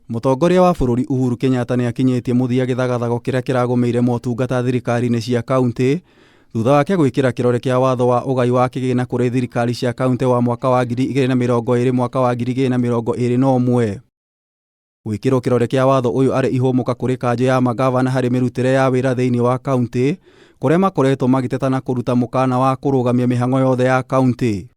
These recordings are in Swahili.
Mũtongoria wa bũrũri Uhuru Kenyatta nĩ akinyĩtie mũthia gĩthagathago kĩrĩa kĩragũmĩire motungata thirikari-inĩ cia kaunti thutha wake gwĩkĩra kĩrore kĩa watho wa ũgai wa kĩgĩna kũrĩ thirikari cia kaunti wa mwaka wa 2020 mwaka wa 2021. Gwĩkĩrwo kĩrore kĩa watho ũyũ arĩ ihũmũka kũrĩ kanjũ ya magavana harĩ mĩrutĩre ya wĩra thĩinĩ wa kaunti kũrĩa makoretwo magĩtetana kũruta mũkana wa kũrũgamia mĩhang'o yothe ya kaunti.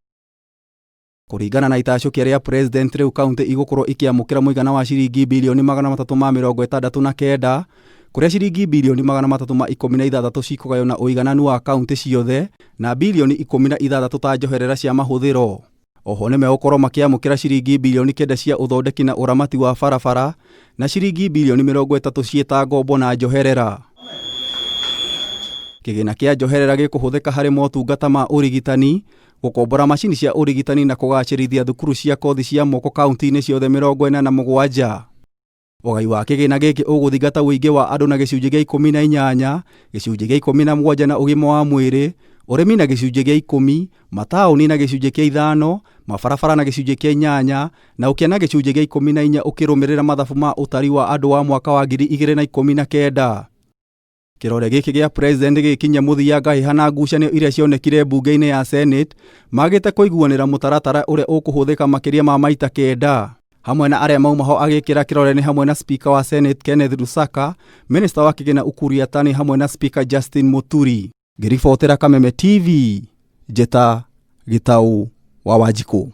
Kũringana na itacũkia rĩa president rĩu kaunti igũkorwo ikĩamũkĩra mũigana wa ciringi bilioni 369 kũrĩa ciringi bilioni 316 cikũgaywo na ũigananu wa kaunti ciothe na bilioni 16 ta njoherera cia mahũthĩro. Oho nĩ megũkorwo makĩamũkĩra ciringi bilioni 9 cia ũthondeki na ũramati wa barabara na ciringi bilioni 30 ciĩta ngombo na njoherera. Kĩgĩna kĩa njoherera gĩkũhũthĩka harĩ motungata ma ũrigitani, gũkombora macini cia ũrigitani na kũgacĩrithia thukuru cia kothi cia moko kaunti-inĩ ciothe 47. Ũgai wa kĩgĩna gĩkĩ ũgũthingata ũingĩ wa andũ na gĩcunjĩ gĩa 18, gĩcunjĩ gĩa 17 na ũgima wa mwĩrĩ, ũrĩmi na gĩcunjĩ gĩa 10, mataũni na gĩcunjĩ kĩa 5, mabarabara na gĩcunjĩ kĩa 8 na ũkĩa na gĩcunjĩ gĩa 14 ũkĩrũmĩrĩra mathabu ma ũtari wa andũ wa mwaka wa 2019. Kĩrore gĩkĩ gĩa president gĩkinya mũthia ngahĩha na ngucanio iria cionekire mbunge-inĩ ya Senate magĩte kũiguanĩra mũtaratara ũrĩa ũkũhũthĩka makĩria ma maita 9. Hamwe na arĩa mauma ho agĩkĩra kĩrore nĩ hamwe na Speaker wa Senate Kenneth Lusaka, Minister wa kĩgĩna Ukur Yatani hamwe na Speaker Justin Muturi. Ngĩribotera Kameme TV, Njeta Gĩtaũ wa Wanjikũ.